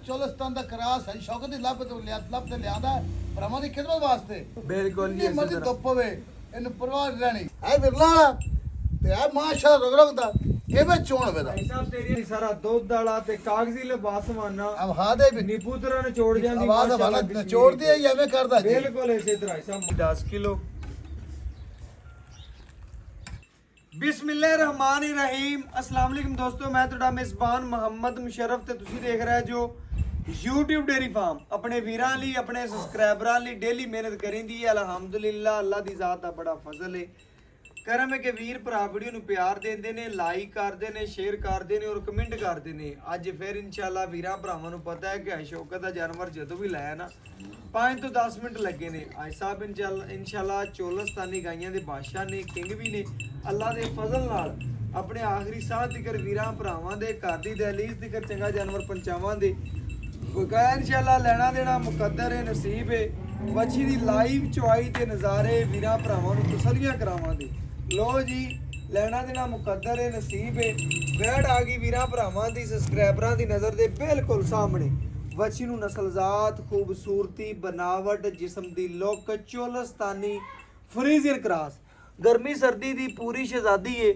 ਚੋਲਸਤਾਨ ਦਾ cross ਹੈ ਸ਼ੌਕਤ ਦੀ ਲੱਭ ਤੇ ਲਿਆਦਾ ਭਰਾਵਾਂ ਦੀ ਖਿਦਮਤ ਵਾਸਤੇ ਬਿਲਕੁਲ ਜਿੰਨੀ ਜੀ ਮਰਜ਼ੀ ਧੁੱਪ ਹੋਵੇ ਇਹਨੂੰ ਪਰਵਾਹ ਨਹੀਂ ਰਹਿਣੀ ਇਹ ਵਿਰਲਾ ਵਾਲਾ ਤੇ ਇਹ ਮਾਸ਼ਾਅੱਲਾ ਰੁਗ ਦਾ ਇਹ ਵਿੱਚ ਚੋਣ ਹੋਵੇ ਦਾ ਭਾਈ ਸਾਹਿਬ ਤੇਰੀ ਸਾਰਾ ਦੁੱਧ ਵਾਲਾ ਤੇ ਕਾਗਜ਼ੀ ਲਿਬਾਸਮਾਨਾ ਅਬ ਹਾਂ ਦੇ ਵੀ ਨੀਪੂ ਤਰ੍ਹਾਂ ਨਿਚੋੜ ਜਾਂਦੀ ਆਵਾਜ਼ ਵਾਲਾ ਨਿਚੋੜਦੀ ਹੈ ਜਾਂ ਐਵੇਂ ਕਰਦਾ ਜੀ ਬਿਲਕੁਲ ਇਸੇ ਤਰ੍ਹਾਂ ਭਾਈ ਸਾਹਿਬ 10 ਕਿਲੋ ਬਿਸਮਿਲ੍ਲਾਹਿਰਰਹਿਮਾਨਿਰਰਹੀਮ अस्सलाम वालेकुम दोस्तों मैं ਤੁਹਾਡਾ ਮੇਜ਼ਬਾਨ ਮੁਹੰਮਦ ਮੁਸ਼ਰਫ ਤੇ ਤੁਸੀਂ ਦੇਖ ਰਹੇ ਜੋ YouTube ਡੇਰੀ ਫਾਰਮ ਆਪਣੇ ਵੀਰਾਂ ਲਈ ਆਪਣੇ ਸਬਸਕ੍ਰਾਈਬਰਾਂ ਲਈ ਡੇਲੀ ਮਿਹਨਤ ਕਰਿੰਦੀ ਹੈ ਅਲਹਮਦੁਲਿਲਾ ਅੱਲਾ ਦੀ ਜ਼ਾਤ ਦਾ ਬੜਾ ਫਜ਼ਲ ਹੈ ਕਰਮ ਹੈ ਕਿ ਵੀਰ ਭਰਾ ਵੀਡੀਓ ਨੂੰ ਪਿਆਰ ਦਿੰਦੇ ਨੇ ਲਾਈਕ ਕਰਦੇ ਨੇ ਸ਼ੇਅਰ ਕਰਦੇ ਨੇ ਔਰ ਕਮੈਂਟ ਕਰਦੇ ਨੇ ਅੱਜ ਫਿਰ ਇਨਸ਼ਾਅੱਲਾ ਵੀਰਾਂ ਭਰਾਵਾਂ ਨੂੰ ਪਤਾ ਹੈ ਕਿ ਸ਼ੌਕਤ ਦਾ ਜਾਨਵਰ ਜਦੋਂ ਵੀ ਲਾਇਆ ਨਾ 5 ਤੋਂ 10 ਮਿੰਟ ਲੱਗੇ ਨੇ ਅੱਜ ਸਾਹਿਬ ਇਨਸ਼ਾਅੱਲਾ ਚੋਲਸਤਾਨੀ ਗਾਈਆਂ ਦੇ ਬਾਦਸ਼ਾਹ ਨੇ ਕਿੰਗ ਵੀ ਨੇ ਅੱਲਾ ਦੇ ਫਜ਼ਲ ਨਾਲ ਆਪਣੇ ਆਖਰੀ ਸਾਹ ਤੱਕ ਵੀਰਾਂ ਭਰਾਵਾਂ ਦੇ ਘਰ ਦੀ ਦਹਲੀਜ਼ ਤੱਕ ਚੰਗਾ ਜਾਨਵਰ ਪਹੁੰਚਾਵਾਂ ਦੇ ਬਗੈਰ ਇਨਸ਼ਾਅੱਲਾ ਲੈਣਾ ਦੇਣਾ ਮੁਕੱਦਰ ਹੈ ਨਸੀਬ ਹੈ ਵੱਛੀ ਦੀ ਲਾਈਵ ਚੁਆਈ ਤੇ ਨਜ਼ਾਰੇ ਵੀਰਾਂ ਭਰਾਵਾਂ ਨੂੰ ਤਸੱਲੀਆਂ ਕਰਾਵਾਂ ਦੇ ਲੋ ਜੀ ਲੈਣਾ ਦੇਣਾ ਮੁਕੱਦਰ ਹੈ ਨਸੀਬ ਹੈ ਵੈੜ ਆ ਗਈ ਵੀਰਾਂ ਭਰਾਵਾਂ ਦੀ ਸਬਸਕ੍ਰਾਈਬਰਾਂ ਦੀ ਨਜ਼ਰ ਦੇ ਬਿਲਕੁਲ ਸਾਹਮਣੇ ਵੱਛੀ ਨੂੰ ਨਸਲਜ਼ਾਤ ਖੂਬਸੂਰਤੀ ਬਨਾਵਟ ਜਿਸਮ ਦੀ ਲੁੱਕ ਚੋਲਸਤਾਨੀ ਫਰੀਜ਼ੀਅਨ ਕਰਾਸ ਗਰਮੀ ਸਰਦੀ ਦੀ ਪੂਰੀ ਸ਼ਹਿਜ਼ਾਦੀ ਏ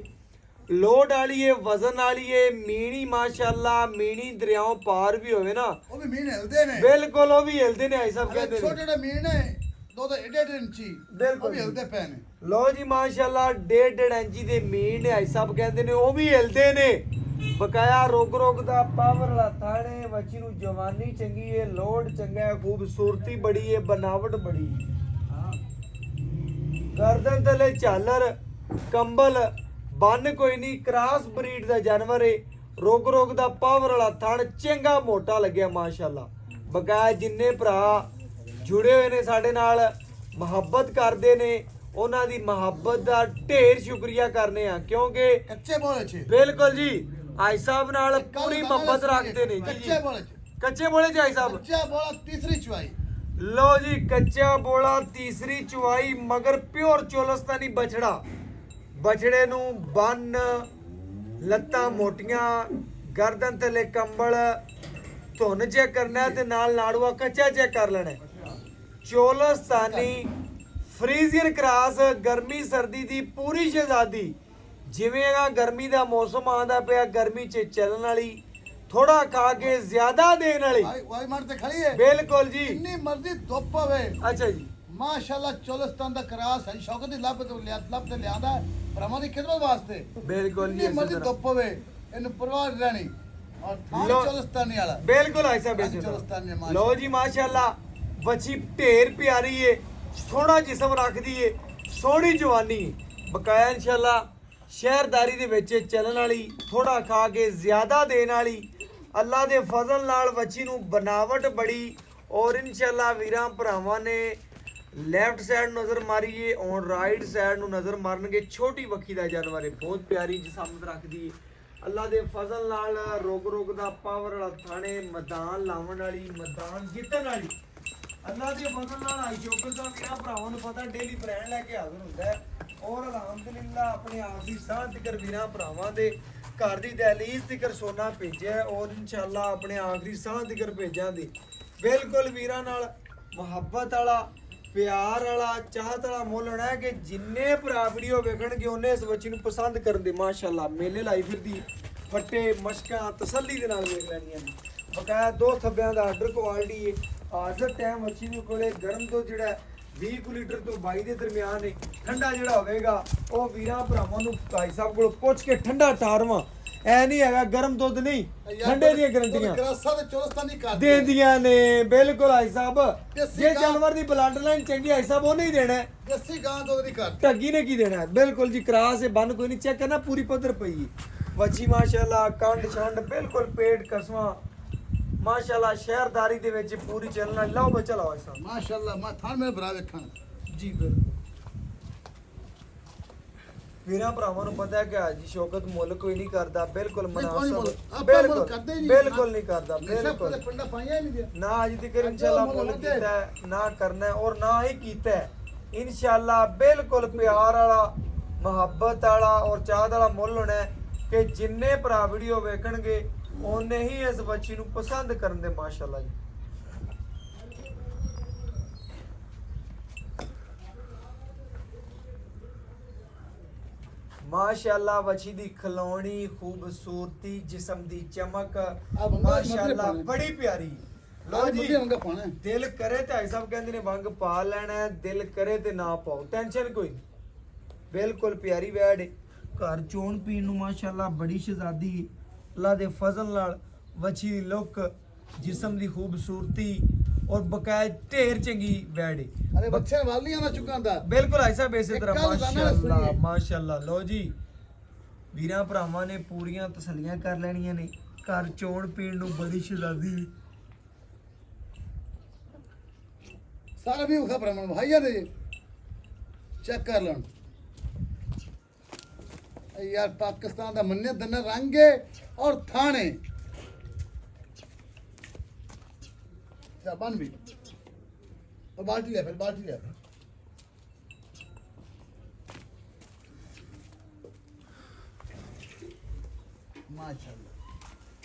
ਲੋਡ ਵਾਲੀ ਏ ਵਜ਼ਨ ਵਾਲੀ ਏ ਮੀਣੀ ਮਾਸ਼ਾਅੱਲਾ ਮੀਣੀ ਦਰਿਆਓਂ ਪਾਰ ਵੀ ਹੋਵੇ ਨਾ ਉਹ ਵੀ ਮੀਨ ਹਿਲਦੇ ਨੇ ਬਿਲਕੁਲ ਉਹ ਵੀ ਹਿਲਦੇ ਨੇ ਆਈ ਸਭ ਕਹਿੰਦੇ ਛੋਟੇ ਨੇ ਛੋਟੇ ਮੀਨ ਨੇ ਦੋ ਦੋ ਏਡੇ ਇੰਚੀ ਬਿਲਕੁਲ ਉਹ ਵੀ ਹਿਲਦੇ ਪਏ ਨੇ ਲੋ ਜੀ ਮਾਸ਼ਾਅੱਲਾ 1.5 ਇੰਚੀ ਦੇ ਮੀਨ ਨੇ ਆਈ ਸਭ ਕਹਿੰਦੇ ਨੇ ਉਹ ਵੀ ਹਿਲਦੇ ਨੇ ਬਕਾਇਆ ਰੋਗ ਦਾ ਪਾਵਰ ਵਾਲਾ ਥਾਣੇ ਵੱਛੀ ਨੂੰ ਜਵਾਨੀ ਚੰਗੀ ਏ ਲੋਡ ਚੰਗਾ ਹੈ ਖੂਬਸੂਰਤੀ ਬੜੀ ਏ ਬਨਾਵਟ ਬੜੀ ਗਰਦਨ ਤਲੇ ਝਾਲਰ ਕੰਬਲ ਬੰਨ ਕੋਈ ਨਹੀਂ ਕ੍ਰਾਸ ਬਰੀਡ ਦਾ ਜਾਨਵਰ ਏ ਰੋਗ ਦਾ ਪਾਵਰ ਵਾਲਾ ਥਣ ਚੰਗਾ ਮੋਟਾ ਲੱਗਿਆ ਮਾਸ਼ਾਅੱਲਾ ਬਕਾਇਆ ਜਿੰਨੇ ਭਰਾ ਜੁੜੇ ਹੋਏ ਨੇ ਸਾਡੇ ਨਾਲ ਮੁਹੱਬਤ ਕਰਦੇ ਨੇ ਉਹਨਾਂ ਦੀ ਮੁਹੱਬਤ ਦਾ ਢੇਰ ਸ਼ੁਕਰੀਆ ਕਰਨੇ ਆ ਕਿਉਂਕਿ ਕੱਚੇ ਬੋਲੇ ਚ ਬਿਲਕੁਲ ਜੀ ਆਈ ਸਾਹਿਬ ਨਾਲ ਪੂਰੀ ਮੁਹੱਬਤ ਰੱਖਦੇ ਨੇ ਜੀ ਕੱਚੇ ਬੋਲੇ ਚ ਕੱਚੇ ਬੋਲੇ ਜੀ ਆਈ ਸਾਹਿਬ ਕੱਚਾ ਬੋਲਾ ਤੀਸਰੀ ਚਵਾਈ ਲੋ ਜੀ ਕੱਚਾ ਬੋਲਾ ਤੀਸਰੀ ਚੁਆਈ ਮਗਰ ਪਿਓਰ ਚੋਲਸਤਾਨੀ ਬਛੜੇ ਨੂੰ ਬੰਨ ਲੱਤਾਂ ਮੋਟੀਆਂ ਗਰਦਨ ਥੱਲੇ ਕੰਬਲ ਧੁੰਨ ਚੈੱਕ ਕਰਨਾ ਤੇ ਨਾਲ ਨਾੜੂਆ ਕੱਚਾ ਚੈੱਕ ਕਰ ਲੈਣਾ ਚੋਲਸਤਾਨੀ ਫਰੀਜ਼ੀਅਨ ਕਰਾਸ ਗਰਮੀ ਸਰਦੀ ਦੀ ਪੂਰੀ ਸ਼ਹਿਜ਼ਾਦੀ ਜਿਵੇਂ ਆ ਗਰਮੀ ਦਾ ਮੌਸਮ ਆਉਂਦਾ ਪਿਆ ਗਰਮੀ 'ਚ ਚੱਲਣ ਵਾਲੀ ਥੋੜਾ ਖਾ ਕੇ ਜ਼ਿਆਦਾ ਦੇਣ ਵਾਲੀ ਵਾਈ ਮਰ ਤੇ ਖੜੀ ਹੈ ਬਿਲਕੁਲ ਜੀ ਜਿੰਨੀ ਮਰਜ਼ੀ ਧੁੱਪ ਹੋਵੇ ਅੱਛਾ ਜੀ ਮਾਸ਼ਾਅੱਲਾ ਚੋਲਸਤਾਨ ਦਾ ਕਰਾਸ ਹੈ ਸ਼ੌਕਤ ਦੀ ਲੱਭ ਤੇ ਲਿਆਦਾ ਭਰਾਵਾਂ ਦੀ ਖਿਦਮਤ ਵਾਸਤੇ ਬਿਲਕੁਲ ਜੀ ਜਿੰਨੀ ਮਰਜ਼ੀ ਧੁੱਪ ਹੋਵੇ ਇਹਨੂੰ ਪਰਵਾਹ ਨਹੀਂ ਰਹਿਣੀ ਔਰ ਥਾਂ ਚੋਲਸਤਾਨੀ ਵਾਲਾ ਬਿਲਕੁਲ ਐਸਾ ਚੋਲਸਤਾਨੀ ਲੋ ਜੀ ਮਾਸ਼ਾਅੱਲਾ ਵੱਛੀ ਢੇਰ ਪਿਆਰੀ ਏ ਸੋਹਣਾ ਜਿਸਮ ਰੱਖਦੀ ਏ ਸੋਹਣੀ ਜਵਾਨੀ ਬਕਾਇਆ ਇਨਸ਼ਾਅੱਲਾ ਸ਼ਹਿਰਦਾਰੀ ਦੇ ਵਿੱਚ ਚੱਲਣ ਵਾਲੀ ਥੋੜਾ ਖਾ ਕੇ ਜ਼ਿਆਦਾ ਦੇਣ ਵਾਲੀ ਅੱਲਾ ਦੇ ਫਜ਼ਲ ਨਾਲ ਵੱਛੀ ਨੂੰ ਬਨਾਵਟ ਬੜੀ ਔਰ ਇਨਸ਼ਾਅੱਲਾ ਵੀਰਾਂ ਭਰਾਵਾਂ ਨੇ ਲੈਫਟ ਸਾਈਡ ਨਜ਼ਰ ਮਾਰੀਏ ਔਨ ਰਾਈਟ ਸਾਈਡ ਨੂੰ ਨਜ਼ਰ ਮਾਰਨਗੇ ਛੋਟੀ ਵੱਖੀ ਦਾ ਜਾਨਵਰ ਹੈ ਬਹੁਤ ਪਿਆਰੀ ਜਿਸਮ ਰੱਖਦੀ ਏ ਅੱਲਾ ਦੇ ਫਜ਼ਲ ਨਾਲ ਰੋਗ ਦਾ ਪਾਵਰ ਵਾਲਾ ਥਾਣੇ ਮੈਦਾਨ ਲਾਉਣ ਵਾਲੀ ਮੈਦਾਨ ਜਿੱਤਣ ਵਾਲੀ ਅੱਲਾ ਦੇ ਫਜ਼ਲ ਨਾਲ ਆਈ ਸ਼ੌਕਤ ਦਾ ਵੀਰਾਂ ਭਰਾਵਾਂ ਨੂੰ ਪਤਾ ਡੇਲੀ ਬ੍ਰਾਂਡ ਲੈ ਕੇ ਹਾਜ਼ਰ ਹੁੰਦਾ ਹੈ ਔਰ ਅਲਹਮਦੁਲਿਲਾ ਆਪਣੇ ਆਪ ਦੀ ਸਾਹ ਤੱਕ ਵੀਰਾਂ ਭਰਾਵਾਂ ਦੇ ਘਰ ਦੀ ਦਹਲੀਜ਼ ਤੱਕ ਸੋਨਾ ਭੇਜਿਆ ਔਰ ਇਨਸ਼ਾਅੱਲਾ ਆਪਣੇ ਆਖਰੀ ਸਾਹ ਤੱਕ ਭੇਜਾਂਗੇ ਬਿਲਕੁਲ ਵੀਰਾਂ ਨਾਲ ਮੁਹੱਬਤ ਵਾਲਾ ਪਿਆਰ ਵਾਲਾ ਚਾਹਤ ਵਾਲਾ ਮੁੱਲ ਹੋਣਾ ਹੈ ਕਿ ਜਿੰਨੇ ਭਰਾ ਵੀਡੀਓ ਵੇਖਣਗੇ ਉਹਨੇ ਇਸ ਬੱਚੀ ਨੂੰ ਪਸੰਦ ਕਰਨ ਦੇ ਮਾਸ਼ਾਅੱਲਾ ਮੇਲੇ ਲਾਈ ਫਿਰਦੀ ਫੱਟੇ ਮਸ਼ਕਾਂ ਤਸੱਲੀ ਦੇ ਨਾਲ ਵੇਖ ਲੈਣੀਆਂ ਨੇ ਬਕਾਇਆ ਦੋ ਥੱਬਿਆਂ ਦਾ ਆਰਡਰ ਕੁਆਲਿਟੀ ਹੈ ਹਾਜ਼ਰ ਟਾਈਮ ਬੱਚੀ ਨੂੰ ਕੋਲੇ ਗਰਮ ਤੋਂ ਜਿਹੜਾ 20 ਲੀਟਰ ਤੋਂ 22 ਦੇ ਦਰਮਿਆਨ ਹੈ ਠੰਡਾ ਜਿਹੜਾ ਹੋਵੇਗਾ ਉਹ ਵੀਰਾਂ ਭਰਾਵਾਂ ਨੂੰ ਭਾਈ ਸਾਹਿਬ ਕੋਲ ਪੁੱਛ ਕੇ ਠੰਡਾ ਟਾਰਵਾਂ ਐ ਨਹੀਂ ਹੈਗਾ ਗਰਮ ਦੁੱਧ ਨਹੀਂ ਠੰਡੇ ਦੀਆਂ ਗਰੰਟੀਆਂ ਕਰਾਸਾ ਤੇ ਚੋਲਸਤਾਨੀ ਕਰ ਦੇਂਦੀਆਂ ਨੇ ਬਿਲਕੁਲ ਆਈ ਸਾਹਿਬ ਦੇਸੀ ਜੇ ਗਾਂ- ਜਾਨਵਰ ਦੀ ਬਲੱਡ ਲਾਈਨ ਚੰਗੀ ਆਈ ਸਾਹਿਬ ਉਹ ਨਹੀਂ ਦੇਣਾ ਹੈ। ਦੇਸੀ ਗਾਂ ਦੁੱਧ ਦੀ ਕਰ ਢੱਗੀ ਨੇ ਕੀ ਦੇਣਾ ਹੈ? ਬਿਲਕੁਲ ਜੀ ਕਰਾਸ ਹੈ ਬੰਨ ਕੋਈ ਨਹੀਂ ਚੈੱਕ ਕਰਨਾ ਪੂਰੀ ਪੱਧਰ ਪਈ ਹੈ ਵੱਛੀ ਮਾਸ਼ਾਅੱਲਾ ਕੰਡ ਛੰਡ ਬਿਲਕੁਲ ਪੇਟ ਕਸਵਾ ਮਾਸ਼ਾਅੱਲਾ ਸ਼ਹਿਰਦਾਰੀ ਦੇ ਵਿੱਚ ਪੂਰੀ ਚੱਲਣਾ ਲਓ ਬੱਚਾ ਲਾਓ ਸਾਹਿਬ ਮਾਸ਼ਾਅੱਲਾ ਮੈਂ ਥਾਂ ਮੇਰੇ ਭਰਾ ਵੇਖਣ ਜੀ ਬਿਲਕੁਲ ਵੀਰਾਂ ਭਰਾਵਾਂ ਨੂੰ ਪਤਾ ਹੈ ਕਿ ਅੱਜ ਸ਼ੌਕਤ ਮੁੱਲ ਕੋਈ ਨਹੀਂ ਕਰਦਾ ਬਿਲਕੁਲ ਮਨਾਸਬ ਬਿਲਕੁਲ ਨਹੀਂ ਕਰਦਾ ਬਿਲਕੁਲ ਪਿੰਡਾ ਪਾਈਆਂ ਨਹੀਂ ਦਿਆ ਨਾ ਅੱਜ ਤੱਕ ਇਨਸ਼ਾਅੱਲਾ ਮੁੱਲ ਕੀਤਾ ਹੈ, ਨਾ ਕਰਨਾ ਹੈ ਔਰ ਨਾ ਹੀ ਕੀਤਾ ਹੈ। ਇਨਸ਼ਾਅੱਲਾ ਬਿਲਕੁਲ ਪਿਆਰ ਵਾਲਾ ਮੁਹੱਬਤ ਵਾਲਾ ਔਰ ਚਾਹਤ ਵਾਲਾ ਮੁੱਲ ਹੋਣਾ ਹੈ ਕਿ ਜਿੰਨੇ ਭਰਾ ਵੀਡੀਓ ਵੇਖਣਗੇ ਉਹਨੇ ਹੀ ਇਸ ਬੱਚੀ ਨੂੰ ਪਸੰਦ ਕਰਨ ਦੇ ਮਾਸ਼ਾਅੱਲਾ ਜੀ। माशाल्लाह बच्ची दी खलौनी खूबसूरती जिस्म दी चमक माशाल्लाह बड़ी प्यारी। लो जी दिल करे ते भाई साहब कहंदे ने वंग पा लेना है, दिल करे ते ना पाओ, टेंशन कोई नहीं। बिल्कुल प्यारी वैड घर चोन पीन नु माशाल्लाह बड़ी शहजादी अल्लाह दे फजल नाल बच्ची दी लुक जिस्म दी खूबसूरती और बकायद ढेर चंगी वैड अरे बच्चे वालियां ना चुकांदा बिल्कुल ऐसा बेसे तरह माशाल्लाह माशाल्लाह। लो जी वीरां भरावां ने पूरियां तसल्लियां कर लेनियां ने घर चोण पीण नु बड़ी शहजादी सारा भी खबर मन भाईया दे चेक कर लन यार पाकिस्तान दा मन्ने दने रंगे और थाने बन भी और बाल्टी ले फिर बाल्टी ले माशाल्लाह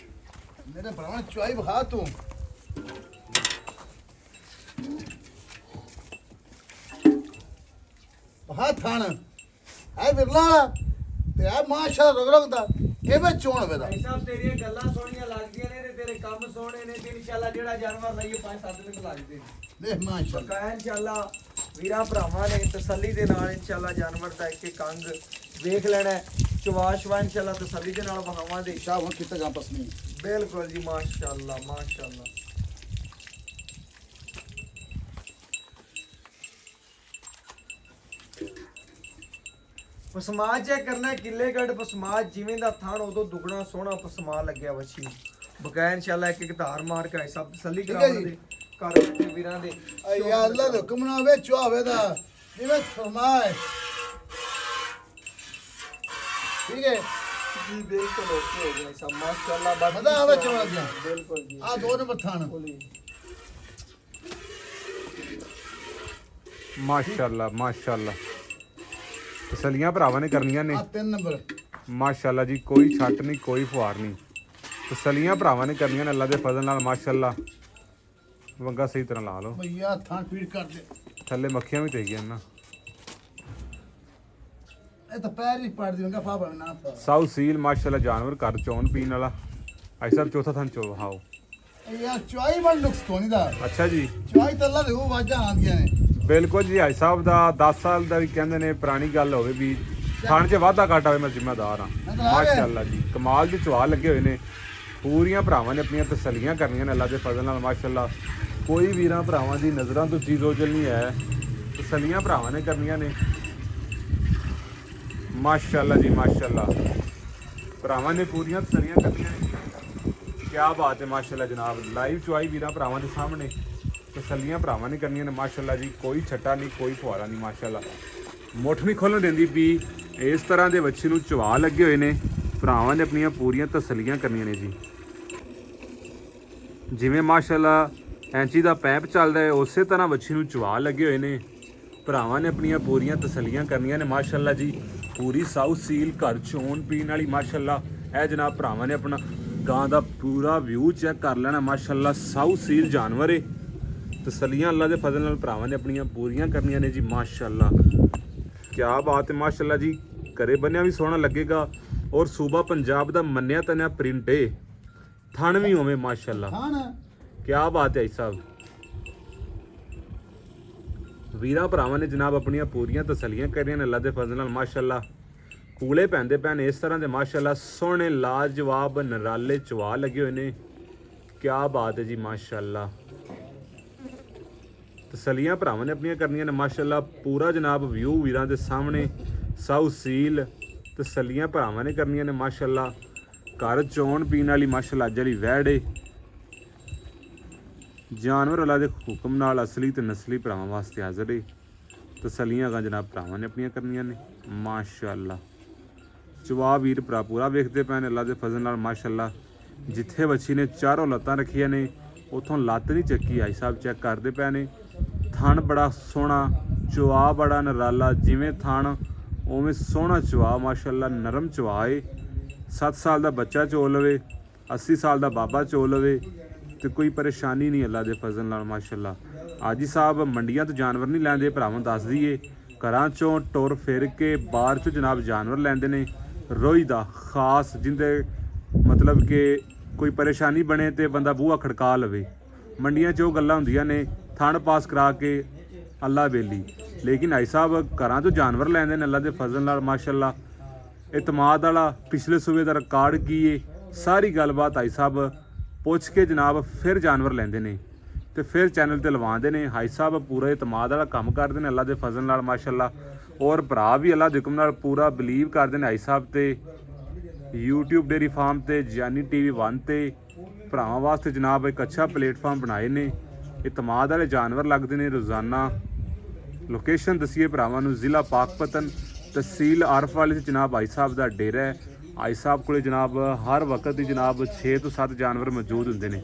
मेरे भरा चुआई बखा तू बखा थान है बिरला ते है माशाल्लाह रग रग दा एवे चोण वेदा भाई साहब तेरी गल्लां सोहणियां लगदियां ने तेरे काम सोहणे ने ते इंशाल्लाह जेड़ा जानवर लईए 5-7 मिनट लगदे ने देख माशाल्लाह बकाया इंशाल्लाह वीरां भरावां ने तसल्ली दे नाल इंशाल्लाह जानवर दा एक अंग वेख लेना है चवाशवा इंशाल्लाह तसल्ली दे नाल वहावां दे शाह हो कितना आपस में बिल्कुल जी माशाल्लाह माशाल्लाह। पसमाज चेक करना किले गढ़ पसमाज जिवें दा थान उदों दुगना सोहना पसमा लग्या वछी बकाया इंशाल्लाह एक धार मार के सब तसल्ली करावन दे घर बैठे वीरां दे या अल्लाह दे हुक्म ना वे चुआवे दा जिवें फरमाए ठीक है जी बिल्कुल ओके हो गया सब माशाल्लाह मजा आवे चवा गया बिल्कुल जी आ 2 नंबर थान माशाल्लाह माशाल्लाह तसलियां भरावां ने करनियां ने आ 3 नंबर माशाल्लाह जी कोई छट नहीं कोई फुहार नहीं तसलियां भरावां ने करनियां ने अल्लाह दे फजल नाल माशाल्लाह वंगा सही तरह ला लो भैया थान पीड़ कर दे थल्ले मक्खियां भी चाहिए ना ए तो पैर ही पाड़ दूंगा फा ना पा साउ सील माशाल्लाह जानवर घर चौन पीन वाला आई सब चौथा थान चो हाओ यार चुआई बड़ नुक्स कोनी दा अच्छा जी चुआई तो अल्लाह दे वो वाजा आंदियां ने बिल्कुल जी भाई साहब ਦਾ 10 ਸਾਲ ਦਾ ਵੀ ਕਹਿੰਦੇ ਨੇ ਪੁਰਾਣੀ ਗੱਲ ਹੋਵੇ ਵੀ ਥਾਣ 'ਚ ਵਾਧਾ ਘਾਟਾ ਹੋਵੇ ਮੈਂ ਜ਼ਿੰਮੇਦਾਰ ਹਾਂ ਮਾਸ਼ਾਅੱਲਾ ਜੀ ਕਮਾਲ ਦੇ ਚਵਾ ਲੱਗੇ ਹੋਏ ਨੇ ਪੂਰੀਆਂ ਭਰਾਵਾਂ ਨੇ ਆਪਣੀਆਂ ਤਸੱਲੀਆਂ ਕਰਨੀਆਂ ਨੇ ਅੱਲਾ ਦੇ ਫਜ਼ਲ ਨਾਲ ਮਾਸ਼ਾਅੱਲਾ ਕੋਈ ਵੀਰਾਂ ਭਰਾਵਾਂ ਦੀ ਨਜ਼ਰਾਂ ਤੋਂ ਚੀਜ਼ ਓਝਲ ਨਹੀਂ ਹੈ ਤਸੱਲੀਆਂ ਭਰਾਵਾਂ ਨੇ ਕਰਨੀਆਂ ਨੇ ਮਾਸ਼ਾਅੱਲਾ ਜੀ ਮਾਸ਼ਾਅੱਲਾ ਭਰਾਵਾਂ ਨੇ ਪੂਰੀਆਂ ਤਸੱਲੀਆਂ ਕਰਨੀਆਂ ਨੇ ਕੀ ਬਾਤ ਹੈ ਮਾਸ਼ਾਅੱਲਾ ਜਨਾਬ ਲਾਈਵ ਚੁਆਈ ਵੀਰਾਂ ਭਰਾਵਾਂ ਦੇ ਸਾਹਮਣੇ तसलियां भरावां ने करनियां ने माशाल्लाह जी कोई छट्टा नहीं कोई फुहारा नहीं माशाल्लाह मुठ नहीं खोलन देंदी भी इस तरह के बच्चे नूं चवा लगे हुए ने भरावां ने अपनियां पूरियां तसलियां करनियां ने जी जिवें माशाल्लाह ऐंची दा पैप चलदा है उस तरह बच्चे नूं चवा लगे हुए ने भरावां ने अपनियां पूरियां तसलियां करनियां ने माशाल्लाह जी पूरी साउथ सील घर चोन पीण वाली माशाल्लाह ए जनाब भरावां ने अपना गां दा पूरा व्यू चेक कर लेना माशाल्लाह साउथ सील जानवर है तसलियां अल्लाह दे फजल नाल भरावां ने अपनियां पूरियां करनियां ने जी माशाल्लाह क्या बात है माशाल्लाह जी घरे बनिया भी सोहना लगेगा और सूबा पंजाब दा मन्निया तन्या प्रिंट है थन भी होवे माशाल्लाह थान क्या बात है साहब वीरा भरावां ने जनाब अपनियां पूरियां तसलियां करनियां ने अल्लाह दे फजल नाल माशाल्लाह कूले पैंदे पैन इस तरह दे माशाल्लाह सोहने लाजवाब नराले चवा लगे हुए ने क्या बात है जी माशाल्लाह तसलियां भरावां ने अपनियां करनियां ने माशाल्लाह पूरा जनाब व्यू वीरां दे सामने साउथ सील तसलियां भरावां ने करनियां ने माशाल्लाह घर चौन पीण वाली माशाल्लाह अज्ज वाली वैड़ जानवर अल्लाह दे हुक्म नाल असली ते नस्ली भरावां वास्ते हाज़र है तसलियां गा जनाब भरावां ने अपनियां करनियां ने माशाल्लाह चवा वीर भरा पूरा वेखदे पैन अल्लाह दे फजल नाल माशाल्लाह जिथे बच्ची ने चारों लत्तां रखियां ने उतों लत्त नहीं चक्की आई साहब चेक करते पे ने थन बड़ा सोहना चवा बड़ा नराला जिमें थन उवें सोहना चवा माशाल्लाह नरम चवा है 7 साल का बच्चा चो लवे 80 ਸਾਲ ਦਾ ਬਾਬਾ ਚੋ ਲਵੇ ਤੇ ਕੋਈ ਪਰੇਸ਼ਾਨੀ ਨਹੀਂ ਅੱਲਾ ਦੇ ਫਜ਼ਲ ਨਾਲ ਮਾਸ਼ਾਅੱਲਾ। ਆਜੀ ਸਾਹਿਬ ਮੰਡੀਆਂ ਤੋਂ ਜਾਨਵਰ ਨਹੀਂ ਲੈਂਦੇ, ਭਰਾਵਾਂ ਦੱਸ ਦਈਏ ਘਰਾਂ ਚੋਂ ਟੁਰ ਫਿਰ ਕੇ ਬਾਹਰ ਚੋਂ ਜਨਾਬ ਜਾਨਵਰ ਲੈਂਦੇ ਨੇ ਰੋਈ ਦਾ ਖਾਸ, ਜਿੰਦੇ ਮਤਲਬ ਕਿ ਕੋਈ ਪਰੇਸ਼ਾਨੀ ਬਣੇ ਤੇ ਬੰਦਾ ਬੂਹਾ ਖੜਕਾ ਲਵੇ। ਮੰਡੀਆਂ 'ਚ ਉਹ ਗੱਲਾਂ ਹੁੰਦੀਆਂ ਨੇ ਥਣ ਪਾਸ ਕਰਾ ਕੇ ਅੱਲਾ ਬੇਲੀ, ਲੇਕਿਨ ਆਈ ਸਾਹਿਬ ਘਰਾਂ ਤੋਂ ਜਾਨਵਰ ਲੈਂਦੇ ਨੇ ਅੱਲਾ ਦੇ ਫਜ਼ਲ ਨਾਲ ਮਾਸ਼ਾਅੱਲਾ। ਇਤਮਾਦ ਵਾਲਾ ਪਿਛਲੇ ਸੂਬੇ ਦਾ ਰਿਕਾਰਡ ਕੀ ਏ, ਸਾਰੀ ਗੱਲਬਾਤ ਆਈ ਸਾਹਿਬ ਪੁੱਛ ਕੇ ਜਨਾਬ ਫਿਰ ਜਾਨਵਰ ਲੈਂਦੇ ਨੇ ਤੇ ਫਿਰ ਚੈਨਲ ਤੇ ਲਵਾਉਂਦੇ ਨੇ। ਹਾਈ ਸਾਹਿਬ ਪੂਰਾ ਇਤਮਾਦ ਵਾਲਾ ਕੰਮ ਕਰਦੇ ਨੇ ਅੱਲਾ ਦੇ ਫਜ਼ਲ ਨਾਲ ਮਾਸ਼ਾਅੱਲਾ। ਔਰ ਭਰਾ ਵੀ ਅੱਲਾ ਦੇ ਹੁਕਮ ਨਾਲ ਪੂਰਾ ਬਲੀਵ ਕਰਦੇ ਨੇ ਹਾਈ ਸਾਹਿਬ ਤੇ। YouTube ਡੇਰੀ ਫਾਰਮ ਤੇ ਜਾਨੀ TV 1 ਤੇ ਭਰਾਵਾਂ ਵਾਸਤੇ ਜਨਾਬ ਇੱਕ ਅੱਛਾ ਪਲੇਟਫਾਰਮ ਬਣਾਏ ਨੇ। ਇਤਮਾਦ ਵਾਲੇ ਜਾਨਵਰ ਲੱਗਦੇ ਨੇ ਰੋਜ਼ਾਨਾ। ਲੋਕੇਸ਼ਨ ਦਸੀਏ ਭਰਾਵਾਂ ਨੂੰ, ਜ਼ਿਲ੍ਹਾ ਪਾਕਪਤਨ, ਤਹਿਸੀਲ ਆਰਫ ਵਾਲੀ 'ਚ ਜਨਾਬ ਹਾਈ ਸਾਹਿਬ ਦਾ ਡੇਰਾ ਹੈ। ਹਾਈ ਸਾਹਿਬ ਕੋਲੇ ਜਨਾਬ ਹਰ ਵਕਤ ਹੀ ਜਨਾਬ 6 ਤੋਂ 7 ਜਾਨਵਰ ਮੌਜੂਦ ਹੁੰਦੇ ਨੇ।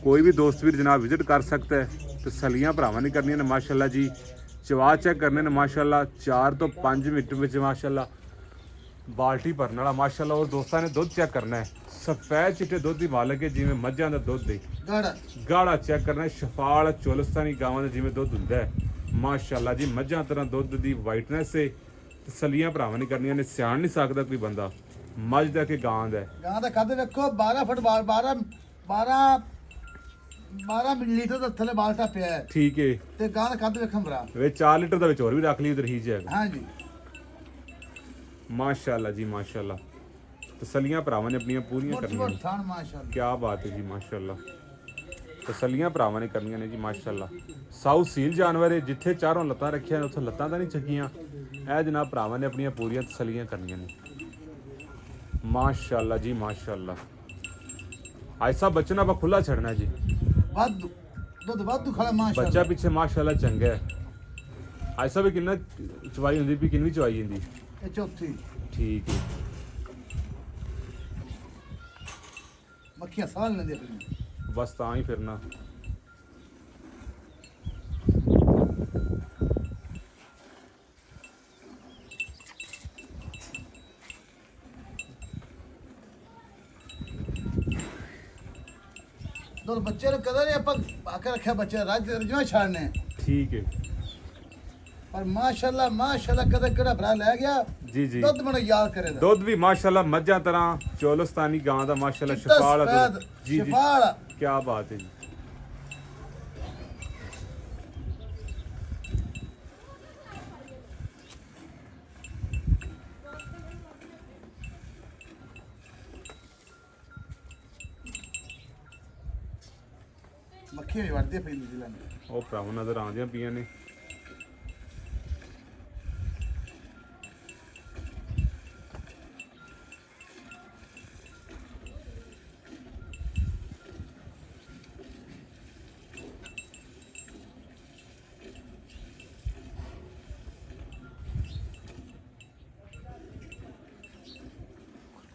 ਕੋਈ ਵੀ ਦੋਸਤ ਵੀਰ ਜਨਾਬ ਵਿਜ਼ਿਟ ਕਰ ਸਕਦਾ ਹੈ। ਤਸੱਲੀਆਂ ਭਰਾਵਾਂ ਨੇ ਕਰਨੀਆਂ ਨੇ ਮਾਸ਼ਾਅੱਲਾ ਜੀ। ਚਵਾ ਚੈੱਕ ਕਰਨੇ ਨੇ ਮਾਸ਼ਾਅੱਲਾ 4 ਤੋਂ 5 ਮਿੰਟ ਵਿੱਚ ਮਾਸ਼ਾਅੱਲਾ। ਬਾਲਟੀ ਭਰਨ ਵਾਲਾ ਮਾਸ਼ਾਅੱਲਾ। ਔਰ ਦੋਸਤਾਂ ਨੇ ਦੁੱਧ ਚੈੱਕ ਕਰਨਾ ਹੈ। ਸਫੈਦ ਚਿੱਟੇ ਦੁੱਧ ਦੀ ਮਾਲਕ ਹੈ, ਜਿਵੇਂ ਮੱਝਾਂ ਦਾ ਦੁੱਧ ਹੈ। ਗਾੜਾ ਚੈੱਕ ਕਰਨਾ ਹੈ। ਸ਼ਫਾਲ ਚੋਲਸਤਾਨੀ ਗਾਵਾਂ ਦਾ ਜਿਵੇਂ ਦੁੱਧ ਹੁੰਦਾ ਹੈ ਮਾਸ਼ਾਅੱਲਾ ਜੀ। ਮੱਝਾਂ ਤਰ੍ਹਾਂ ਦੁੱਧ ਦੀ ਵਾਈਟਨੈਸ ਹੈ। ਤਸੱਲੀਆਂ ਭਰਾਵਾਂ ਨੇ ਕਰਨੀਆਂ ਨੇ। ਸਿਆਣ ਨਹੀਂ ਸਕਦਾ ਕੋਈ ਬੰਦਾ ਮੱਝ ਦਾ ਕਿ ਗਾਂ ਦਾ। ਗਾਂ ਦਾ ਕੱਦ ਵੇਖੋ 12 ਫੁੱਟ 12 ਮਿਲੀਲੀਟਰ ਦਾ ਥੱਲੇ ਬਾਲਟਾ ਪਿਆ ਹੈ। ਠੀਕ ਹੈ। ਤੇ ਗਾਂ ਦਾ ਕੱਦ ਵੇਖਣ ਭਰਾ ਵੇ 4 ਲੀਟਰ ਦਾ ਵਿੱਚ ਹੋਰ ਵੀ ਰੱਖ ਲਈ ਉਧਰ ਹੀ ਜਾਏਗਾ। ਹਾਂਜੀ ਮਾਸ਼ਾਅੱਲਾ ਜੀ ਮਾਸ਼ਾਅੱਲਾ। ਤਸੱਲੀਆਂ ਭਰਾਵਾਂ ਨੇ ਆਪਣੀਆਂ ਪੂਰੀਆਂ ਕਰਨੀਆਂ ਨੇ। ਥਾਨ ਮਾਸ਼ਾਅੱਲਾ ਕੀ ਬਾਤ ਹੈ ਜੀ ਮਾਸ਼ਾਅੱਲਾ। ਤਸੱਲੀਆਂ ਭਰਾਵਾਂ ਨੇ ਕਰਨੀਆਂ ਨੇ ਜੀ ਮਾਸ਼ਾਅੱਲਾ। ਸਾਊ ਸੀਲ ਜਾਨਵਰ ਹੈ, ਜਿੱਥੇ ਚਾਰੋਂ ਲੱਤਾਂ ਰੱਖੀਆਂ ਨੇ ਉੱਥੇ ਲੱਤਾਂ ਤਾਂ ਨਹੀਂ ਚੱਕੀਆਂ। ਇਹ ਜਨਾਬ ਭਰਾਵਾਂ ਨੇ ਆਪਣੀਆਂ ਪੂਰੀਆਂ ਤਸੱਲੀਆਂ ਕਰਨੀਆਂ ਨੇ ਮਾਸ਼ਾਅੱਲਾ ਜੀ ਮਾਸ਼ਾਅੱਲਾ। ਐਸਾ ਬੱਚਾ ਨਾ ਆਪਾਂ ਖੁੱਲਾ ਛੱਡਣਾ ਜੀ। ਵਾਧੂ ਦੁੱਧ ਵਾਧੂ ਖਾਲਾ ਮਾਸ਼ਾਅੱਲਾ। ਬੱਚਾ ਪਿੱਛੇ ਮਾਸ਼ਾਅੱਲਾ ਚੰਗਾ ਹੈ। ਐਸਾ ਵੀ ਕਿੰਨਾ ਚਵਾਈ ਹੁੰਦੀ ਵੀ ਕਿੰਨੀ ਚਵਾਈ ਹੁੰਦੀ? ਇਹ ਚੌਥੀ ਠੀਕ ਹੈ। ਮੱਖੀਆਂ ਸਾਲ ਲੈਂਦੇ ਪਈਆਂ ਬਸ ਤਾਂ ਹੀ ਫਿਰਨਾ। ਦੁੱਧ ਬੱਚੇ ਨੂੰ ਕਦਰ ਨਹੀਂ ਆਪਾਂ ਆ ਕੇ ਰੱਖਿਆ, ਬੱਚੇ ਰੱਜ ਰਜਵਾ ਛਾੜਨੇ। ਠੀਕ ਹੈ। ਪਰ ਮਾਸ਼ਾਅੱਲਾ ਮਾਸ਼ਾਅੱਲਾ ਕਦੇ ਕਿਹੜਾ ਭਰਾ ਲੈ ਗਿਆ ਜੀ ਜੀ। ਦੁੱਧ ਮੈਨੂੰ ਯਾਦ ਕਰੇਗਾ। ਦੁੱਧ ਵੀ ਮਾਸ਼ਾਅੱਲਾ ਮੱਝਾਂ ਤਰ੍ਹਾਂ ਚੋਲਸਤਾਨੀ ਗਾਂ ਦਾ ਮਾਸ਼ਾਅੱਲਾ ਸ਼ਫਾਲ ਹੈ ਦੁੱਧ। ਜੀ ਜੀ ਸ਼ਫਾਲ ਕੀ ਬਾਤ ਹੈ ਜੀ। ਮੱਖੀਆਂ ਵੀ ਵੜਦੀਆਂ ਪੈਂਦੀਆਂ ਜ਼ਿਲ੍ਹਾ ਨੇ। ਉਹ ਭਰਾਵਾਂ ਨਜ਼ਰ ਆਉਂਦੀਆਂ ਪਈਆਂ ਨੇ।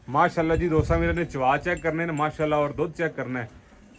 माशाल्लाह जी दोस्तों मेरे ने चवा चेक करने ने माशाल्लाह और दुध चेक करना है।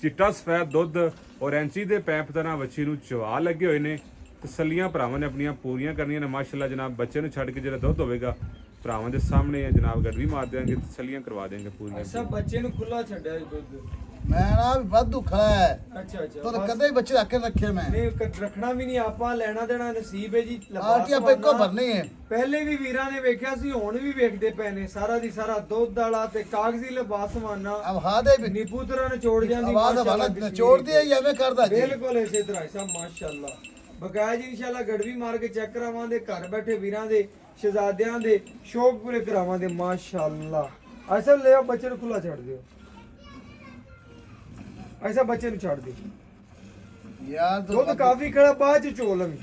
चिट्टा सफेद दुध और एंची दे पैप तरह बच्ची नूं चवा लगे हुए ने। तसल्लियां भरावां ने अपनियां पूरियां करनियां ने माशाल्लाह जनाब। बच्चे नूं छड्ड के जिहड़ा दुध होवेगा भरावां दे सामने है जनाब, गड़ भी मार देंगे, तसल्लियां करवा देंगे पूरियां। सब बच्चे नूं खुला छड्डिया दुध। मैं ना भी वाधू खड़ा है। अच्छा अच्छा तो कदे ही बच्चे रख के रखे मैं नहीं रखना भी नहीं, आपा लेना देना नसीब है जी। ਆਰਟੀ ਆਪਾਂ ਇੱਕੋ ਭਰਨੀ ਹੈ। ਪਹਿਲੇ ਵੀ ਵੀਰਾਂ ਨੇ ਵੇਖਿਆ ਸੀ, ਹੁਣ ਵੀ ਵੇਖਦੇ ਪਏ ਨੇ। ਸਾਰਾ ਦੀ ਸਾਰਾ ਦੁੱਧ ਵਾਲਾ ਤੇ ਕਾਗਜ਼ੀ ਲਿਬਾਸ ਮਾਨਾ ਆਵਾਜ਼ ਦੇ ਵੀ ਨੀਪੂਤਰਾ ਨੇ ਛੋੜ ਜਾਂਦੀ ਆਵਾਜ਼ ਵਾਲਾ ਨਿਚੋੜਦੀ ਹੈ ਐਵੇਂ ਕਰਦਾ ਜੀ। ਬਿਲਕੁਲ ਇਸੇ ਤਰ੍ਹਾਂ ਸਾਹਿਬ ਮਾਸ਼ਾਅੱਲਾ। ਬਕਾਇਆ ਜੀ ਇਨਸ਼ਾਅੱਲਾ ਗੜਵੀ ਮਾਰ ਕੇ ਚੈੱਕ ਕਰਾਵਾਂਗੇ। ਘਰ ਬੈਠੇ ਵੀਰਾਂ ਦੇ ਸ਼ਹਿਜ਼ਾਦਿਆਂ ਦੇ ਸ਼ੌਕ ਪੂਰੇ ਕਰਾਵਾਂਗੇ ਮਾਸ਼ਾਅੱਲਾ। ਐਸਾ ਲੈ ਆਓ, ਬੱਚੇ ਨੂੰ ਖੁੱਲਾ ਛੱਡ ਦਿਓ। ਐਸਾ ਬੱਚੇ ਨੂੰ ਛੱਡ ਦਿਓ ਯਾਰ ਦੁੱਧ ਕਾਫੀ ਖੜਾ, ਬਾਅਦ ਚ ਚੋਲਮ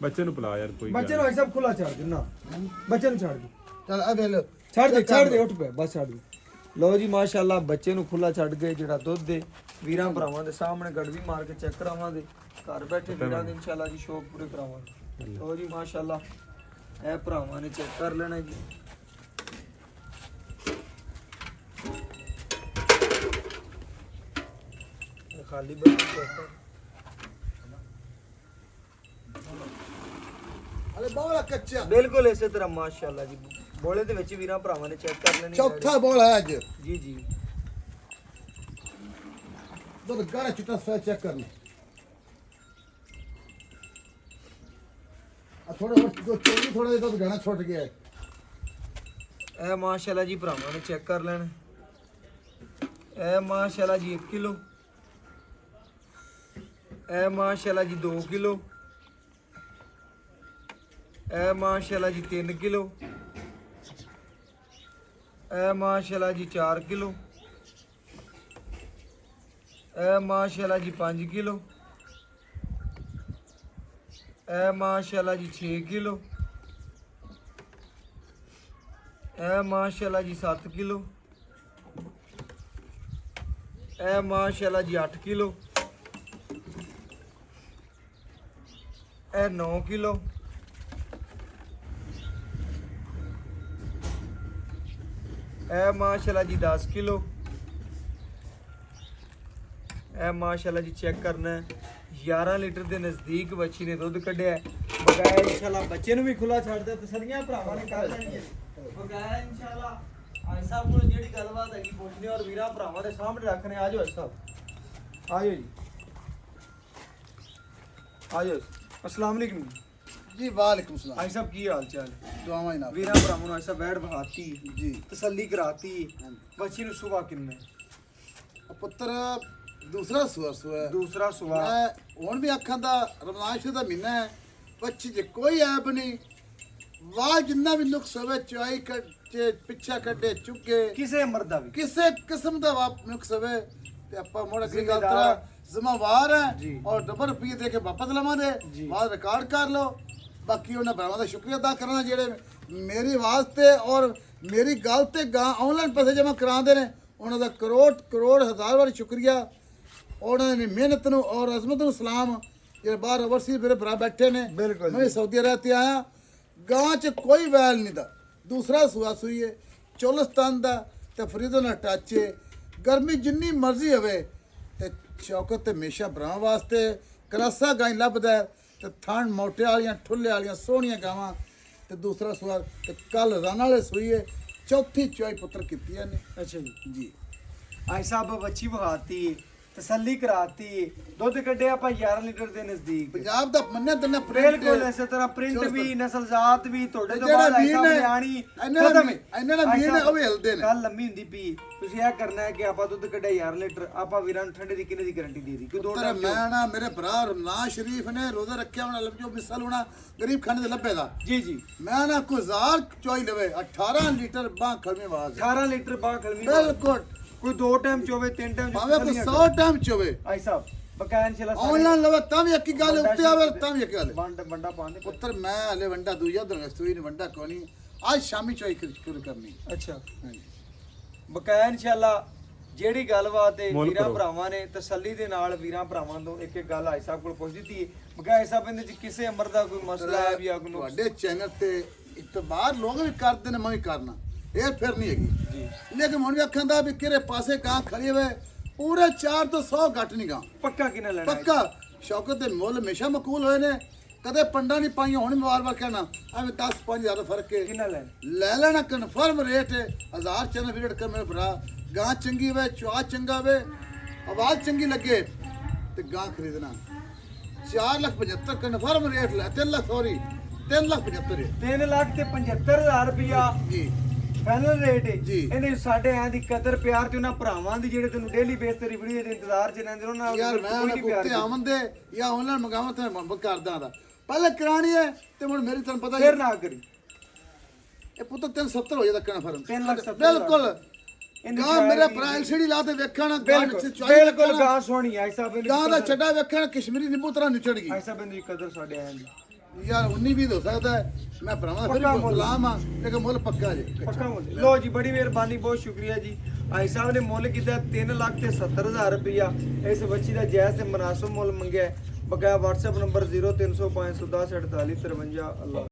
बच्चे नूं पिला यार कोई ਬੱਚੇ ਨੂੰ ਐਸਾ ਖੁੱਲਾ ਛੱਡ ਦਿਓ ਨਾ। ਬੱਚੇ ਨੂੰ ਛੱਡ ਦਿਓ, ਚਲ ਆ ਵੇ ਲੋ ਛੱਡ ਦੇ ਉੱਠ ਪਏ ਬਸ ਛੱਡ ਦਿਓ। ਲਓ ਜੀ ਮਾਸ਼ਾਅੱਲਾ ਬੱਚੇ ਨੂੰ ਖੁੱਲਾ ਛੱਡ ਗਏ। ਜਿਹੜਾ ਦੁੱਧ ਦੇ ਵੀਰਾਂ ਭਰਾਵਾਂ ਦੇ ਸਾਹਮਣੇ ਗੜਵੀ ਮਾਰ ਕੇ ਚੈੱਕ ਕਰਾਵਾਂਗੇ। ਘਰ ਬੈਠੇ ਵੀਰਾਂ ਦੇ ਇਨਸ਼ਾਅੱਲਾ ਜੀ ਸ਼ੌਕ ਪੂਰੇ ਕਰਾਵਾਂਗੇ। ਲਓ ਜੀ ਮਾਸ਼ਾਅੱਲਾ ਇਹ ਭਰਾਵਾਂ ਨੇ ਚੈੱਕ ਕਰ ਲੈਣਾ ਜੀ। ਖਾਲੀ ਬੱਚੀ ਚੈੱਕ ਅਰੇ ਬਾਹਲਾ ਕੱਚਾ ਬਿਲकुल ਇਸੇ ਤਰ੍ਹਾਂ ਮਾਸ਼ਾਅੱਲਾ ਜੀ। ਬੋਲੇ ਦੇ ਵਿੱਚ ਵੀਰਾਂ ਭਰਾਵਾਂ ਨੇ ਚੈੱਕ ਕਰ ਲੈਣੀ ਚੌਥਾ ਬੋਲ ਹੈ ਅੱਜ ਜੀ ਜੀ ਦੁੱਧ ਗਾੜਾ ਚਿੱਟਾ ਸਫੈਦ ਚੈੱਕ ਕਰਨਾ ਆ ਥੋੜਾ ਜੋ ਚੋਰੀ ਥੋੜਾ ਜਿਹਾ ਦੁੱਧ ਗਾਣਾ ਛੁੱਟ ਗਿਆ ਇਹ ਮਾਸ਼ਾਅੱਲਾ ਜੀ ਭਰਾਵਾਂ ਨੇ ਚੈੱਕ ਕਰ ਲੈਣ ਇਹ ਮਾਸ਼ਾਅੱਲਾ ਜੀ 1 ਕਿਲੋ ਇਹ ਮਾਸ਼ਾਅੱਲਾ ਜੀ 2 ਕਿਲੋ ਇਹ ਮਾਸ਼ਾਅੱਲਾ ਜੀ 3 ਕਿਲੋ ਇਹ ਮਾਸ਼ਾਅੱਲਾ ਜੀ 4 ਕਿਲੋ ਇਹ ਮਾਸ਼ਾਅੱਲਾ ਜੀ 5 ਕਿਲੋ ਇਹ ਮਾਸ਼ਾਅੱਲਾ ਜੀ 6 ਕਿਲੋ ਇਹ ਮਾਸ਼ਾਅੱਲਾ ਜੀ 7 ਕਿਲੋ ਇਹ ਮਾਸ਼ਾਅੱਲਾ ਜੀ 8 ਕਿਲੋ ਇਹ 9 ਕਿਲੋ ਇਹ ਮਾਸ਼ਾਅੱਲਾ ਜੀ 10 ਕਿਲੋ ਇਹ ਮਾਸ਼ਾਅੱਲਾ ਜੀ ਚੈੱਕ ਕਰਨਾ ਹੈ 11 ਲੀਟਰ ਦੇ ਨਜ਼ਦੀਕ ਬੱਚੀ ਨੇ ਦੁੱਧ ਕੱਢਿਆ ਬਗਾਇਆ ਇਨਸ਼ਾਅੱਲਾ ਬੱਚੇ ਨੂੰ ਵੀ ਖੁੱਲਾ ਛੱਡਦਾ ਤਸਲੀਆਂ ਭਰਾਵਾਂ ਨੇ ਕਰ ਲੈਣੀਆਂ ਬਗਾਇਆ ਇਨਸ਼ਾਅੱਲਾ ਆਈ ਸਾਹਿਬ ਕੋਲ ਜਿਹੜੀ ਗੱਲਬਾਤ ਹੈਗੀ ਪੁੱਛਦੇ ਔਰ ਵੀਰਾਂ ਭਰਾਵਾਂ ਦੇ ਸਾਹਮਣੇ ਰੱਖਣੇ ਆਜੋ ਆਈ ਸਾਹਿਬ ਆਜੋ ਜੀ ਆਜੋ अस्सलाम वालेकुम जी वालेकुम सलाम आई साहब की हाल चाल दुआवां ना वीरा भरावां ਨੂੰ ऐसा बैठ बहाती जी तसल्ली कराती बच्ची ਨੂੰ सुबह किन्ने ਪੁੱਤਰ ਦੂਸਰਾ ਸੂਆ दूसरा सुबह ਮੈਂ ਹੁਣ ਵੀ ਅੱਖਾਂ ਦਾ ਰਮਜ਼ਾਨ ਸ਼ੁਰੂ ਦਾ ਮਹੀਨਾ ਹੈ ਬੱਚੀ 'ਚ ਕੋਈ ਐਬ ਨਹੀਂ ਵਾਹ ਜਿੰਨਾ ਵੀ ਨੁਕਸ ਹੋਵੇ ਚੁਆਈ ਕੱਟੇ ਪਿੱਛਾ ਕੱਢੇ ਚੁੱਕੇ ਕਿਸੇ ਮਰਦਾ ਵੀ ਕਿਸੇ ਕਿਸਮ ਦਾ ਨੁਕਸ ਹੋਵੇ ਤੇ ਆਪਾਂ ਮੋੜ ਅਗਲੀ ਗੱਲ ਜ਼ਿੰਮੇਦਾਰ ਤਰਾ ਜ਼ਿੰਮੇਵਾਰ ਜੀ। ਹੈ ਔਰ ਡਬਲ ਰੁਪਏ ਦੇ ਕੇ ਵਾਪਸ ਲਵਾਂਗੇ ਜੀ। ਬਾਅਦ ਰਿਕਾਰਡ ਕਰ ਲਓ ਬਾਕੀ ਉਹਨਾਂ ਭਰਾਵਾਂ ਦਾ ਸ਼ੁਕਰੀਆ ਅਦਾ ਕਰਨਾ ਜਿਹੜੇ ਮੇਰੀ ਆਵਾਜ਼ ਤੇ ਔਰ ਮੇਰੀ ਗੱਲ ਤੇ ਗਾਂ ਆਨਲਾਈਨ ਪੈਸੇ ਜਮ੍ਹਾਂ ਕਰਾਉਂਦੇ ਨੇ ਉਹਨਾਂ ਦਾ ਕਰੋੜ ਹਜ਼ਾਰ ਵਾਰ ਸ਼ੁਕਰੀਆ ਉਹਨਾਂ ਦੀ ਮਿਹਨਤ ਨੂੰ ਔਰ ਅਜ਼ਮਤ ਨੂੰ ਸਲਾਮ ਜਿਹੜੇ ਬਾਹਰ ਓਵਰਸੀਜ਼ ਮੇਰੇ ਭਰਾ ਬੈਠੇ ਨੇ ਬਿਲਕੁਲ ਮੈਂ ਸਾਊਦੀ ਅਰਬ ਤੇ ਆਇਆ ਗਾਂ 'ਚ ਕੋਈ ਵੈਲ ਨਹੀਂ ਦਾ ਦੂਸਰਾ ਸੂਆ ਸੂਈ ਹੈ ਚੋਲਸਤਾਨ ਦਾ ਤੇ ਫਰੀਦੋ ਨਾਲ ਟੱਚ ਹੈ ਗਰਮੀ ਜਿੰਨੀ ਮਰਜ਼ੀ ਹੋਵੇ ਤੇ ਸ਼ੌਕਤ ਤੇ ਹਮੇਸ਼ਾ ਭਰਾ ਵਾਸਤੇ ਕਲਾਸਾ ਗਾਂ ਲੱਭਦਾ ਹੈ ਤੇ ਥਣ ਮੋਟੇ ਵਾਲੀਆਂ ਠੁੱਲੇ ਵਾਲੀਆਂ ਸੋਹਣੀਆਂ ਗਾਵਾਂ ਤੇ ਦੂਸਰਾ ਸੂਆ ਤੇ ਕੱਲ ਰਾਣਾ ਵਾਲੇ ਸੂਈਏ ਚੌਥੀ ਚੋਈ ਪੁੱਤਰ ਕੀਤੀਆਂ ਨੇ अच्छा जी ਜੀ आई साहब बच्ची बहाती तसल्ली कराती ਦੁੱਧ ਕੱਢਿਆ ਆਪਾਂ 11 ਲੀਟਰ ਦੇ ਨਜ਼ਦੀਕ ਪੰਜਾਬ ਦਾ ਮੰਨਿਆ ਤੰਨਾ ਬਿਲਕੁਲ ਇਸੇ ਤਰ੍ਹਾਂ ਪ੍ਰਿੰਟ ਵੀ ਨਸਲ ਜ਼ਾਤ ਵੀ ਤੁਹਾਡੇ ਤੋਂ ਜਿਹੜਾ ਬਾਅਦ ਵੀਰ ਆਈ ਨੇ ਨਿਆਣੀ ਇਹਨਾਂ ਦਾ ਵੀਰ ਨੇ ਉਹ ਵੀ ਹਿਲਦੇ ਨੇ ਗੱਲ ਲੰਮੀ ਹੁੰਦੀ ਪਈ ਤੁਸੀਂ ਇਹ ਕਰਨਾ ਹੈ ਕਿ ਆਪਾਂ ਦੁੱਧ ਕੱਢਿਆ 11 ਲੀਟਰ ਆਪਾਂ ਵੀਰਾਂ ਨੂੰ ਠੰਡੇ ਦੀ ਕਿੰਨੇ ਦੀ ਗਾਰੰਟੀ ਦੇ ਦੀ ਕਿ ਦੋ ਪੁੱਤਰ ਮੈਂ ਨਾ ਮੇਰੇ ਭਰਾ ਰਮਜ਼ਾਨ ਸ਼ਰੀਫ ਨੇ ਰੋਜ਼ਾ ਰੱਖਿਆ ਹੋਣਾ ਜੋ ਮਿਸਾਲ ਹੋਣਾ ਗਰੀਬ ਖਾਨੇ ਦੇ ਲੱਭੇ ਦਾ ਜੀ ਜੀ ਮੈਂ ਨਾ ਕੋਈ ਜ਼ਾਰ ਚੋਈ ਲਵੇ 18 ਲੀਟਰ ਬਾਹ ਖਲਮੇ ਆਵਾਜ਼ 18 ਲੀਟਰ ਬਾਹ ਖਲਮੀ ਬਿਲਕੁਲ ਕੋਈ ਦੋ ਟਾਈਮ ਚੋਵੇ ਤਿੰਨ ਟਾਈਮ ਭਾਵੇਂ ਕੋਈ 100 ਟਾਈਮ ਚੋਵੇ ਆਈ ਸਾਹਿਬ ਬਕਾਇਆ ਇਨਸ਼ਾਅੱਲਾ ਆਨਲਾਈਨ ਲਵੇ ਤਾਂ ਵੀ ਇੱਕ ਹੀ ਗੱਲ ਉੱਤੇ ਆਵੇ ਤਾਂ ਵੀ ਇੱਕ ਗੱਲ ਵੰਡਾ ਪਾਉਂਦੇ ਪੁੱਤਰ ਮੈਂ ਹਲੇ ਵੰਡਾ ਦੂਜਾ ਦਰ ਸੂਈ ਨੇ ਵੰਡਾ ਕੋਣੀ ਅੱਜ ਸ਼ਾਮੀ ਚੋਈ ਸ਼ੁਰੂ ਕਰਨੀ ਅੱਛਾ ਹਾਂਜੀ ਬਕਾਇਆ ਇਨਸ਼ਾਅੱਲਾ ਜਿਹੜੀ ਗੱਲਬਾਤ ਹੈ ਮੁੱਲ ਵੀਰਾਂ ਕਰੋ। ਭਰਾਵਾਂ ਨੇ ਤਸੱਲੀ ਦੇ ਨਾਲ ਵੀਰਾਂ ਭਰਾਵਾਂ ਤੋਂ ਇੱਕ ਇੱਕ ਗੱਲ ਆਈ ਸਾਹਿਬ ਕੋਲ ਪੁੱਛ ਦਿੱਤੀ ਹੈ ਬਕਾਇਆ ਸਾਹਿਬ ਇਹਦੇ ਚ ਕਿਸੇ ਅਮਰ ਦਾ ਕੋਈ ਮਸਲਾ ਹੈ ਵੀ ਅਗਨੋ ਤੁਹਾਡੇ ਚੈਨਲ ਤੇ ਇਤਬਾਰ ਲੋਕ ਵੀ ਕਰਦੇ ਨੇ ਮੈਂ ਵੀ ਕਰਨਾ ਇਹ ਫਿਰ ਨਹੀਂ ਹੈਗੀ ਜੀ ਲੇਕਿਨ ਹੁਣ ਵੀ ਅੱਖਾਂ ਦਾ ਵੀ ਕਿਹੜੇ ਪਾਸੇ ਗਾਂ ਖੜੀ ਹੋਵੇ ਪੂਰੇ 4 ਤੋਂ 100 ਘੱਟ ਨਹੀਂ ਗਾਂ ਪੱਕਾ ਕਿੰਨਾ ਲੈਣਾ ਹੈ? ਪੱਕਾ ਸ਼ੌਕਤ ਦੇ ਮੁੱਲ ਹਮੇਸ਼ਾ ਮਕਬੂਲ ਹੋਏ ਨੇ ਕਦੇ ਪੰਡਾ ਨਹੀਂ ਪਾਈਆਂ ਹੁਣ ਮੈਂ ਵਾਰ-ਵਾਰ ਕਹਿਣਾ ਐਵੇਂ 10-5 ਦਾ ਫਰਕ ਹੈ ਕਿੰਨਾ ਲੈਣਾ ਲੈ ਲੈਣਾ ਕਨਫਰਮ ਰੇਟ ਹੈ 1000 ਚੈਨਲ ਵਿਜ਼ਿਟ ਕਰ ਮੇਰੇ ਭਰਾ ਗਾਂ ਚੰਗੀ ਵੇ ਚੁਆ ਚੰਗਾ ਵੇ ਆਵਾਜ਼ ਚੰਗੀ ਲੱਗੇ ਤੇ ਗਾਂ ਖਰੀਦਣਾ 4,75,000 ਕਨਫਰਮ ਰੇਟ ਲੈ 3 ਲੱਖ ਸੌਰੀ 3,75,000 3,75,000 ਰੁਪਇਆ ਜੀ ਫਾਈਨਲ ਰੇਟ ਹੈ ਜੀ। ਇਹਨੇ ਸਾਡੇ ਆਂ ਦੀ ਕਦਰ ਪਿਆਰ ਤੇ ਉਹਨਾਂ ਭਰਾਵਾਂ ਦੀ ਜਿਹੜੇ ਤੈਨੂੰ ਡੇਲੀ ਬੇਸ ਤੇਰੀ ਵੀਡੀਓ ਦੇ ਇੰਤਜ਼ਾਰ ਚ ਰਹਿੰਦੇ ਉਹਨਾਂ ਨਾਲ ਯਾਰ ਕੋਈ ਮੈਂ ਨਹੀਂ ਪਿਆਰ ਕੁੱਤੇ ਆਮੰਦੇ ਜਾਂ ਆਨਲਾਈਨ ਮੰਗਾਵਾਂ ਤੇ ਮੁਹੱਬਤ ਕਰਦਾ ਦਾ ਪਹਿਲੇ ਕਰਾਣੀ ਹੈ ਤੇ ਹੁਣ ਮੇਰੀ ਤੈਨੂੰ ਪਤਾ ਫਿਰ ਨਾ ਕਰੀ ਇਹ ਪੁੱਤ 370 ਹੋ ਜਾਂਦਾ ਕਨਫਰਮ 3,70,000 ਬਿਲਕੁਲ ਇਹਨੂੰ ਗਾਂ ਮੇਰੇ ਭਰਾ ਐਲਸੀਡੀ ਲਾ ਤੇ ਵੇਖਣਾ ਗਾਂ ਬਿਲਕੁਲ ਗਾਂ ਸੋਹਣੀ ਆਈ ਸਾਹਿਬ ਇਹਦੀ ਗਾਂ ਦਾ ਛੱਡਾ ਵੇਖਣਾ ਕਸ਼ਮੀਰੀ ਨਿੰਬੂ ਤਰ੍ਹਾਂ ਨਿਚੜ ਗਈ ਆਈ ਸਾਹਿਬ ਇਹਦੀ ਕਦਰ ਸਾਡੇ ਆਂ ਦੀ ਯਾਰ 19 20 ਹੋ ਸਕਦਾ ਹੈ ਮੈਂ ਭਰਾਵਾਂ ਫਿਰ ਪੱਕਾ ਵੀ ਮੁੱਲ। ਗੁਲਾਮ ਆ ਲੇਕਿਨ ਮੁੱਲ ਪੱਕਾ ਜੇ ਪੱਕਾ ਮੁੱਲ ਲੋ ਜੀ ਬੜੀ ਮਿਹਰਬਾਨੀ ਬਹੁਤ ਸ਼ੁਕਰੀਆ ਜੀ ਆਈ ਸਾਹਿਬ ਨੇ ਮੁੱਲ ਕੀਤਾ 3,70,000 ਰੁਪਇਆ ਇਸ ਬੱਚੀ ਦਾ ਜਾਇਜ਼ ਤੇ ਮੁਨਾਸਬ ਮੁੱਲ ਮੰਗਿਆ ਬਕਾਇਆ WhatsApp ਨੰਬਰ 0300 510 48 53 ਅੱਲਾ